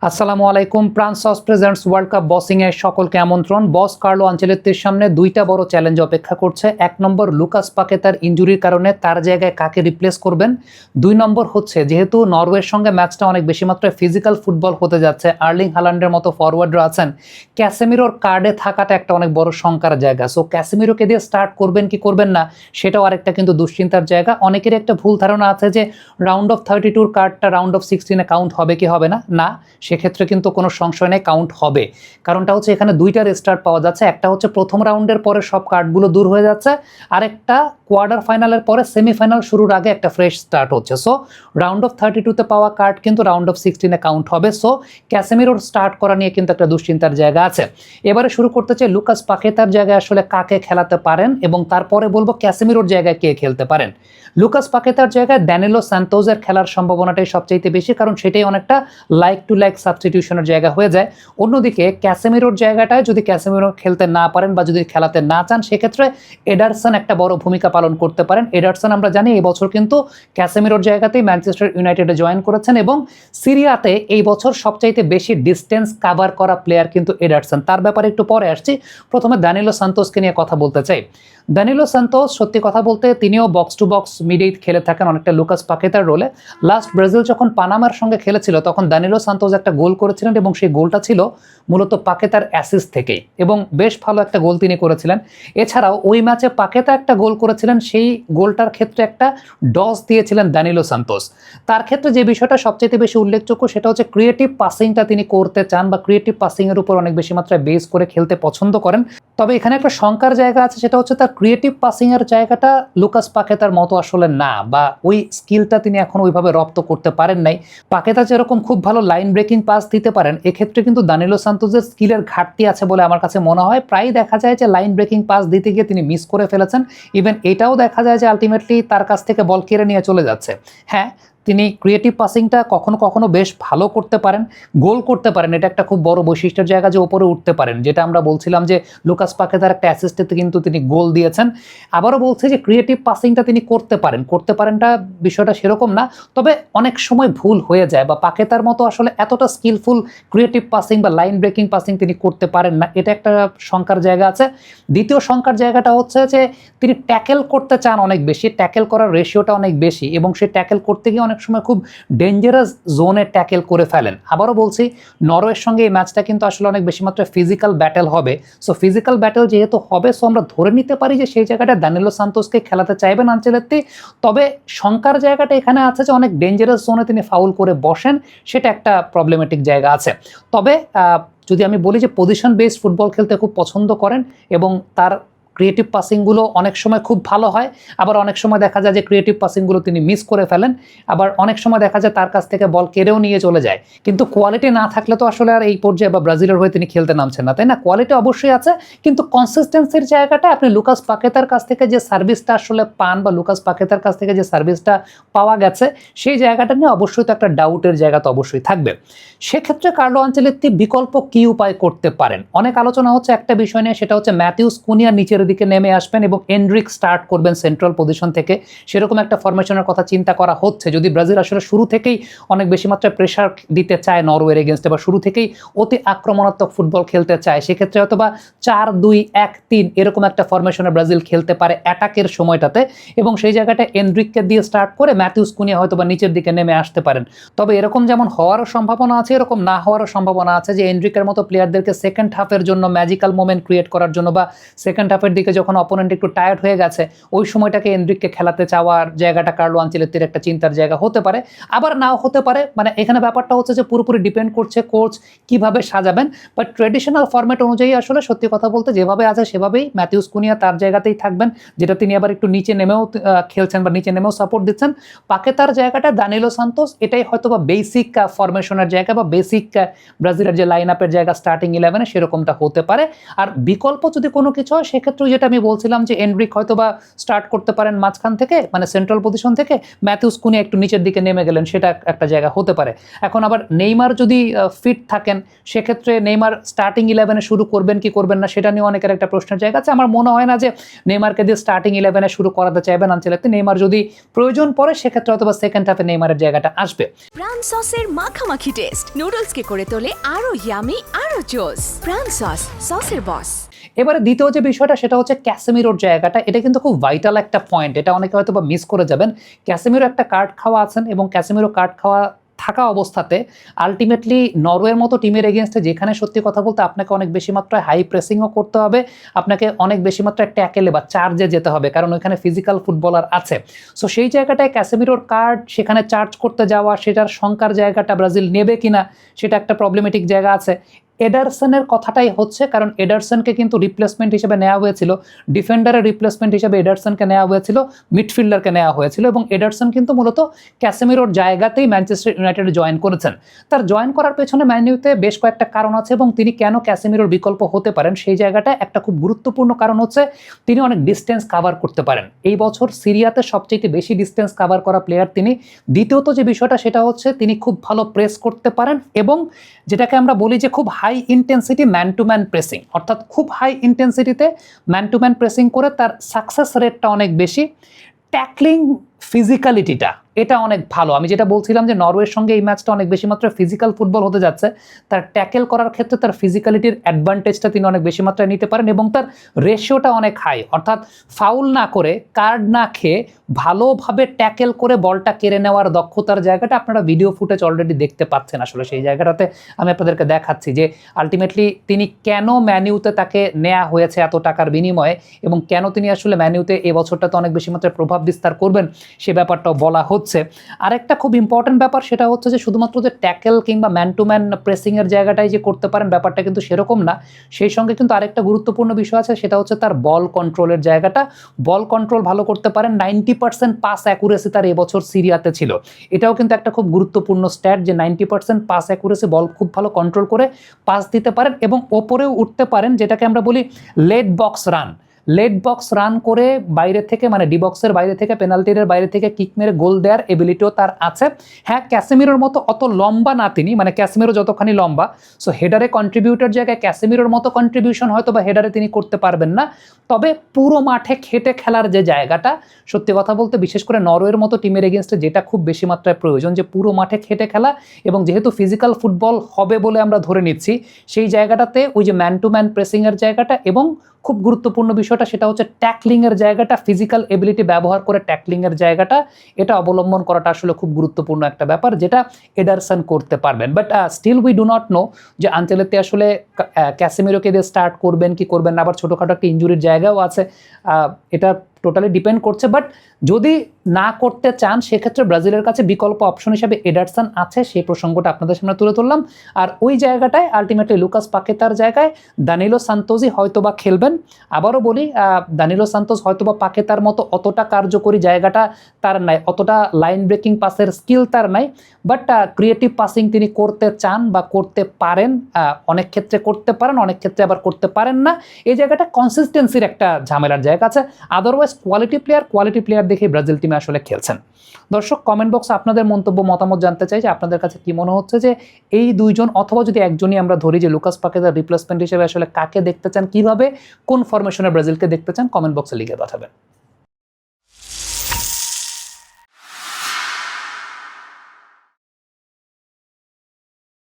আসসালামু আলাইকুম। প্রান্সস presents world cup বসিং এর সকলকে আমন্ত্রণ। বস কার্লো আনচেলত্তির সামনে দুইটা বড় চ্যালেঞ্জ অপেক্ষা করছে। এক নম্বর, লুকাস পাকেতার ইনজুরির কারণে তার জায়গায় কাকে রিপ্লেস করবেন। দুই নম্বর হচ্ছে, যেহেতু নরওয়ের সঙ্গে ম্যাচটা অনেক বেশি মাত্রায় ফিজিক্যাল ফুটবল হতে যাচ্ছে, আর্লিং হালান্ডের মতো ফরওয়ার্ডরা আছেন, ক্যাসেমিরোর কার্ডে থাকাটা একটা অনেক বড় শঙ্কার জায়গা। সো ক্যাসেমিরোকে দিয়ে স্টার্ট করবেন কি করবেন না, সেটাও আরেকটা কিন্তু দুশ্চিন্তার জায়গা। অনেকেরই একটা ভুল ধারণা আছে যে রাউন্ড অফ 32 কার্ডটা রাউন্ড অফ 16-এ কাউন্ট হবে কি হবে না। না, সেক্ষেত্রে কিন্তু কোনো সংশয় নেই, কাউন্ট হবে। কারণটা হচ্ছে এখানে দুইটা রেস্টার্ট পাওয়া যাচ্ছে। একটা হচ্ছে প্রথম রাউন্ডের পরে সব কার্ডগুলো দূর হয়ে যাচ্ছে, আরেকটা কোয়ার্টার ফাইনালের পরে সেমিফাইনাল শুরুর আগে একটা ফ্রেশ স্টার্ট হচ্ছে। সো রাউন্ড অফ 32-তে পাওয়া কার্ড কিন্তু রাউন্ড অফ 16-এ কাউন্ট হবে। সো ক্যাসেমিরোর স্টার্ট করা নিয়ে কিন্তু একটা দুশ্চিন্তার জায়গা আছে। এবারে শুরু করতে চাই লুকাস পাকেতার জায়গায় আসলে কাকে খেলাতে পারেন, এবং তারপরে বলবো ক্যাসেমিরোর জায়গায় কে খেলতে পারেন। লুকাস পাকেতার জায়গায় ড্যানিলো সান্তোসের খেলার সম্ভাবনাটাই সবচাইতে বেশি, কারণ সেটাই অনেকটা লাইক টু লাইক সাবস্টিটিউশনের জায়গা হয়ে যায়। অন্যদিকে ক্যাসেমিরোর জায়গাটায় যদি ক্যাসেমিরো খেলতে না পারেন বা যদি খেলাতে না চান, সেক্ষেত্রে এডারসন একটা বড় ভূমিকা পালন করতে পারেন। এডারসন আমরা জানি এই বছর কিন্তু ক্যাসেমিরোর জায়গাতেই ম্যানচেস্টার ইউনাইটেডে জয়েন করেছেন, এবং সিরিয়াতে এই বছর সবচাইতে বেশি ডিস্টেন্স কাভার করা প্লেয়ার কিন্তু এডারসন। তার ব্যাপারে একটু পরে আসছি। প্রথমে দানিলো সান্তোসকে নিয়ে কথা বলতে চাই। দানিলো সান্তোস, সত্যি কথা বলতে তিনিও বক্স টু বক্স মিডেই খেলে থাকেন অনেকটা লুকাস পাকেতার রোলে। লাস্ট ব্রাজিল যখন পানামার সঙ্গে খেলেছিল, তখন দানিলো সান্তোস একটা গোল করেছিলেন, এবং সেই গোলটা ছিল মূলত পাকেতার অ্যাসিস্ট থেকেই, এবং বেশ ভালো একটা গোল তিনি করেছিলেন। এছাড়াও ওই ম্যাচে পাকেতা একটা গোল করেছিলেন, সেই গোলটার ক্ষেত্রে একটা ডস দিয়েছিলেন দানিলো সান্তোস। তার ক্ষেত্রে যে বিষয়টা সবচেয়ে বেশি উল্লেখযোগ্য, সেটা হচ্ছে ক্রিয়েটিভ পাসিংটা তিনি করতে চান, বা ক্রিয়েটিভ পাসিংয়ের উপর অনেক বেশি মাত্রায় বেস করে খেলতে পছন্দ করেন। তবে এখানে একটা শঙ্কার জায়গা আছে, সেটা হচ্ছে তার ক্রিয়েটিভ পাসিংয়ের জায়গাটা লুকাস পাকেতার মতো আসলে না, বা ওই স্কিলটা তিনি এখন ওইভাবে রপ্ত করতে পারেন নাই। পাকেতা যেরকম খুব ভালো লাইন ব্রেকিং পাস দিতে পারেন, এক্ষেত্রে কিন্তু দানিলো সান্তোসের স্কিলের ঘাটতি আছে বলে আমার কাছে মনে হয়। প্রায় দেখা যায় যে লাইন ব্রেকিং পাস দিতে গিয়ে তিনি মিস করে ফেলেছেন। ইভেন এটাও দেখা যায় যে আলটিমেটলি তার কাছ থেকে বল কেড়ে নিয়ে চলে যাচ্ছে। হ্যাঁ, তিনি ক্রিয়েটিভ পাসিংটা কখনো কখনো বেশ ভালো করতে পারেন, গোল করতে পারেন, এটা একটা খুব বড় বৈশিষ্ট্যের জায়গা যে ওপরে উঠতে পারেন, যেটা আমরা বলছিলাম যে লুকাস পাকেতার একটা অ্যাসিস্টেতে কিন্তু তিনি গোল দিয়েছেন। আবারও বলছে যে ক্রিয়েটিভ পাসিংটা তিনি করতে পারেনটা বিষয়টা সেরকম না, তবে অনেক সময় ভুল হয়ে যায়, বা পাকেতার মতো আসলে এতটা স্কিলফুল ক্রিয়েটিভ পাসিং বা লাইন ব্রেকিং পাসিং তিনি করতে পারেন না, এটা একটা শঙ্কার জায়গা আছে। দ্বিতীয় শঙ্কার জায়গাটা হচ্ছে যে তিনি ট্যাকেল করতে চান অনেক বেশি, ট্যাকেল করার রেশিওটা অনেক বেশি, এবং সেই ট্যাকেল করতে গিয়ে অনেক সময় খুব ডেঞ্জারাস জোনে ট্যাকেল করে ফেলেন। আবারও বলছি, নরওয়ের সঙ্গে এই ম্যাচটা কিন্তু আসলে অনেক বেশি মাত্রায় ফিজিক্যাল ব্যাটেল হবে। সো ফিজিক্যাল ব্যাটেল যেহেতু হবে, সো আমরা ধরে নিতে পারি যে সেই জায়গাটা দানিলো সান্তোসকে খেলাতে চাইবেন আনচেলত্তি। তবে শঙ্কার জায়গাটা এখানে আছে যে অনেক ডেঞ্জারাস জোনে তিনি ফাউল করে বসেন, সেটা একটা প্রবলেমেটিক জায়গা আছে। তবে যদি আমি বলি যে পজিশন বেসড ফুটবল খেলতে খুব পছন্দ করেন, এবং তার ক্রিয়েটিভ পাসিংগুলো অনেক সময় খুব ভালো হয়, আবার অনেক সময় দেখা যায় যে ক্রিয়েটিভ পাসিংগুলো তিনি মিস করে ফেলেন, আবার অনেক সময় দেখা যায় তার কাছ থেকে বল কেড়েও নিয়ে চলে যায়। কিন্তু কোয়ালিটি না থাকলে তো আসলে আর এই পর্যায়ে বা ব্রাজিলের হয়ে তিনি খেলতে নামছেন না, তাই না? কোয়ালিটি অবশ্যই আছে, কিন্তু কনসিস্টেন্সির জায়গাটা আপনি লুকাস পাকেতার কাছ থেকে যে সার্ভিসটা আসলে পান, বা লুকাস পাকেতার কাছ থেকে যে সার্ভিসটা পাওয়া গেছে, সেই জায়গাটা নিয়ে অবশ্যই তো একটা ডাউটের জায়গা তো অবশ্যই থাকবে। সেক্ষেত্রে কার্লো আনচেলত্তি বিকল্প কি উপায় করতে পারেন? অনেক আলোচনা হচ্ছে একটা বিষয় নিয়ে, সেটা হচ্ছে ম্যাথিউস কুনিয়া নিচের দিকে নেমে আসবেন এবং এন্ড্রিক স্টার্ট করবেন সেন্ট্রাল পজিশন থেকে। সেরকম একটা ফরমেশনের কথা চিন্তা করা হচ্ছে, যদি ব্রাজিল আসলে শুরু থেকেই অনেক বেশি মাত্রায় প্রেশার দিতে চায় নরওয়ের এগেনস্টে, বা শুরু থেকেই অতি আক্রমণাত্মক ফুটবল খেলতে চায়, সেক্ষেত্রে হয়তো বা 4-2-1-3 এরকম একটা ফরমেশনে ব্রাজিল খেলতে পারে অ্যাটাকের সময়টাতে, এবং সেই জায়গাটা এন্ড্রিককে দিয়ে স্টার্ট করে ম্যাথিউস কুনিয়া হয়তো বা নিচের দিকে নেমে আসতে পারেন। তবে এরকম যেমন হওয়ারও সম্ভাবনা আছে, এরকম না হওয়ারও সম্ভাবনা আছে যে এন্ড্রিকের মতো প্লেয়ারদেরকে সেকেন্ড হাফের জন্য ম্যাজিক্যাল মোমেন্ট ক্রিয়েট করার জন্য, বা সেকেন্ড হাফের দিকে যখন অপোনেন্ট একটু টায়ার্ড হয়ে গেছে, ওই সময়টাকে এন্ড্রিককে খেলাতে চাওয়ার জায়গাটা কার্লো আনচেলত্তির একটা চিন্তার জায়গা হতে পারে, আবার নাও হতে পারে। মানে এখানে ব্যাপারটা হচ্ছে যে পুরোপুরি ডিপেন্ড করছে কোচ কিভাবে সাজাবেন। বাট ট্রেডিশনাল ফরম্যাট অনুযায়ী আসলে সত্যি কথা বলতে যেভাবে আছে সেভাবেই ম্যাথিউস কুনিয়া তার জায়গাতেই থাকবেন, যেটা তিনি আবার একটু নিচে নেমেও খেলছেন, বা নিচে নেমেও সাপোর্ট দিচ্ছেন। পাকেতার জায়গাটা দানিলো সান্তোস, এটাই হয়তো বা বেসিক ফরমেশনের জায়গা, বা বেসিক ব্রাজিলের যে লাইন আপের জায়গা স্টার্টিং 11-এ সেরকমটা হতে পারে। আর বিকল্প যদি কোনো কিছু হয়, সেক্ষেত্রে যেটা আমি বলছিলাম যে এনরিক হয়তো বা স্টার্ট করতে পারেন মাঝখান থেকে, মানে সেন্ট্রাল পজিশন থেকে, ম্যাথিউস কুনি একটু নিচের দিকে নেমে গেলেন, সেটা একটা জায়গা হতে পারে। এখন আবার নেইমার যদি ফিট থাকেন, সেক্ষেত্রে নেইমার স্টার্টিং 11-এ শুরু করবেন কি করবেন না, সেটা নিয়ে অনেকের একটা প্রশ্নের জায়গা আছে। আমার মনে হয় না যে নেইমারকে দিয়ে স্টার্টিং 11-এ শুরু করাতে চাইবেন আনচেলত্তি। নেইমার যদি প্রয়োজন পড়ে, সেক্ষেত্রে হয়তো বা সেকেন্ড হাফে নেইমারের জায়গাটা আসবে। প্রাণ সসের মাখামাখি টেস্ট নুডলসকে করে তোলে আরো ইয়ামি, আরো জোস। প্রাণ সস, সসের বস। এবারে দ্বিতীয় যে বিষয়টা, সেটা হচ্ছে ক্যাসেমিরোর জায়গাটা। এটা কিন্তু খুব ভাইটাল একটা পয়েন্ট, এটা অনেকে হয়তো বা মিস করে যাবেন। ক্যাসেমিরো একটা কার্ড খাওয়া আছেন, এবং ক্যাসেমিরো কার্ড খাওয়া থাকা অবস্থাতে আলটিমেটলি নরওয়ের মতো টিমের এগেনস্টে, যেখানে সত্যি কথা বলতে আপনাকে অনেক বেশি মাত্রায় হাই প্রেসিংও করতে হবে, আপনাকে অনেক বেশি মাত্রায় ট্যাকেলে বা চার্জে যেতে হবে, কারণ ওইখানে ফিজিক্যাল ফুটবলার আছে। সো সেই জায়গাটায় ক্যাসেমিরোর কার্ড সেখানে চার্জ করতে যাওয়া, সেটার শঙ্কার জায়গাটা ব্রাজিল নেবে কিনা, সেটা একটা প্রবলেমেটিক জায়গা আছে। এডারসনের কথাটাই হচ্ছে, কারণ এডারসনকে কিন্তু রিপ্লেসমেন্ট হিসেবে নেওয়া হয়েছিল, ডিফেন্ডারের রিপ্লেসমেন্ট হিসেবে এডারসনকে নেওয়া হয়েছিল, মিডফিল্ডারকে নেওয়া হয়েছিল, এবং এডারসন কিন্তু মূলত ক্যাসেমিরোর জায়গাতেই ম্যানচেস্টার ইউনাইটেডে জয়েন করেছেন। তার জয়েন করার পেছনে ম্যান ইউতে বেশ কয়েকটা কারণ আছে, এবং তিনি কেন ক্যাসেমিরোর বিকল্প হতে পারেন সেই জায়গাটা একটা খুব গুরুত্বপূর্ণ কারণ হচ্ছে তিনি অনেক ডিস্টেন্স কাভার করতে পারেন। এই বছর সিরিয়াতে সবচেয়ে বেশি ডিস্টেন্স কাভার করা প্লেয়ার তিনি। দ্বিতীয়ত যে বিষয়টা, সেটা হচ্ছে তিনি খুব ভালো প্রেস করতে পারেন, এবং যেটাকে আমরা বলি যে খুব high intensity man to man pressing, অর্থাৎ খুব হাই ইন্টেন্সিটিতে ম্যান টু ম্যান প্রেসিং করে তার সাকসেস রেটটা অনেক বেশি। ট্যাকলিং ফিজিক্যালিটিটা এটা অনেক ভালো। আমি যেটা বলছিলাম যে নরওয়ের সঙ্গে এই ম্যাচটা অনেক বেশি মাত্রায় ফিজিক্যাল ফুটবল হতে যাচ্ছে, তার ট্যাকেল করার ক্ষেত্রে তার ফিজিক্যালিটির অ্যাডভান্টেজটা তিনি অনেক বেশি মাত্রায় নিতে পারেন, এবং তার রেশিওটা অনেক হাই, অর্থাৎ ফাউল না করে, কার্ড না খেয়ে ভালোভাবে ট্যাকেল করে বলটা কেড়ে নেওয়ার দক্ষতার জায়গাটা আপনারা ভিডিও ফুটেজ অলরেডি দেখতে পাচ্ছেন। আসলে সেই জায়গাটাতে আমি আপনাদেরকে দেখাচ্ছি যে আলটিমেটলি তিনি কেন ম্যানিউতে তাকে নেওয়া হয়েছে এত টাকার বিনিময়ে, এবং কেন তিনি আসলে ম্যানিউতে এই বছরটাতে অনেক বেশি মাত্রায় প্রভাব বিস্তার করবেন, সে ব্যাপারটাও বলা হচ্ছে। আরেকটা খুব ইম্পর্টেন্ট ব্যাপার, সেটা হচ্ছে যে শুধুমাত্র যে ট্যাকেল কিংবা ম্যান টু ম্যান প্রেসিং এর জায়গাটাই যে করতে পারেন, ব্যাপারটা কিন্তু সেরকম না। সেই সঙ্গে কিন্তু আরেকটা গুরুত্বপূর্ণ বিষয় আছে, সেটা হচ্ছে তার বল কন্ট্রোলের জায়গাটা। বল কন্ট্রোল ভালো করতে পারেন, 90% পাস অ্যাকুরেসি তার এবছর সিরিয়াতে ছিল। এটাও কিন্তু একটা খুব গুরুত্বপূর্ণ স্ট্যাট যে 90% পাস অ্যাকুরেসি, বল খুব ভালো কন্ট্রোল করে পাস দিতে পারেন, এবং ওপরেও উঠতে পারেন, যেটাকে আমরা বলি late box run. Late box run করে বাইরে থেকে, মানে ডি বক্সের বাইরে থেকে, পেনাল্টির বাইরে থেকে কিক মেরে গোল দেওয়ার এবিলিটিও তার আছে। হ্যাঁ, ক্যাসেমিরোর মতো অত লম্বা না তিনি, মানে ক্যাসেমিরো যতখানি লম্বা, সো হেডারে কন্ট্রিবিউটার জায়গায় ক্যাসেমিরোর মতো কন্ট্রিবিউশন হয়তো বা হেডারে তিনি করতে পারবেন না। তবে পুরো মাঠে খেটে খেলার যে জায়গাটা, সত্যি কথা বলতে বিশেষ করে নরওয়ের মতো টিমের এগেনস্টে যেটা খুব বেশি মাত্রায় প্রয়োজন, যে পুরো মাঠে খেটে খেলা, এবং যেহেতু ফিজিক্যাল ফুটবল হবে বলে আমরা ধরে নিচ্ছি, সেই জায়গাটাতে ওই যে ম্যান টু ম্যান প্রেসিংয়ের জায়গাটা, এবং খুব গুরুত্বপূর্ণ বিষয়টা সেটা হচ্ছে ট্যাকলিংয়ের জায়গাটা, ফিজিক্যাল এবিলিটি ব্যবহার করে ট্যাকলিংয়ের জায়গাটা, এটা অবলম্বন করাটা আসলে খুব গুরুত্বপূর্ণ একটা ব্যাপার, যেটা এডারসন করতে পারবেন। But still we do not know যে আনচেলত্তি আসলে ক্যাসেমিরোকে দিয়ে স্টার্ট করবেন কি করবেন না, আবার ছোটোখাটো একটা ইঞ্জুরির জায়গাও আছে, এটা টোটালি ডিপেন্ড করছে। বাট যদি না করতে চান, সেক্ষেত্রে ব্রাজিলের কাছে বিকল্প অপশন হিসেবে এডারসন আছে, সেই প্রসঙ্গটা আপনাদের সামনে তুলে ধরলাম। আর ওই জায়গাটায় আলটিমেটলি লুকাস পাকেতার জায়গায় দানিলো সান্তোসই হয়তোবা খেলবেন। আবারও বলি, দানিলো সান্তোস হয়তোবা পাকেতার মতো অতটা কার্যকরী জায়গাটা তার নাই, অতটা লাইন ব্রেকিং পাসের স্কিল তার নাই, বাট ক্রিয়েটিভ পাসিং তিনি করতে চান বা করতে পারেন, অনেক ক্ষেত্রে করতে পারেন, অনেক ক্ষেত্রে আবার করতে পারেন না। এই জায়গাটা কনসিস্টেন্সির একটা ঝামেলার জায়গা আছে। আদারওয়াইজ কোয়ালিটি প্লেয়ার দেখে ব্রাজিল টিমে আসলে খেলছেন। দর্শক, কমেন্ট বক্সে আপনাদের মন্তব্য, মতামত জানতে চাই যে আপনাদের কাছে কি মনে হচ্ছে যে এই দুইজন, অথবা যদি একজনই আমরা ধরি যে লুকাস পাকেতার রিপ্লেসমেন্ট হিসেবে আসলে কাকে দেখতে চান, কিভাবে, কোন ফরমেশনে ব্রাজিলকে দেখতে চান, কমেন্ট বক্সে লিখে পাঠাবেন।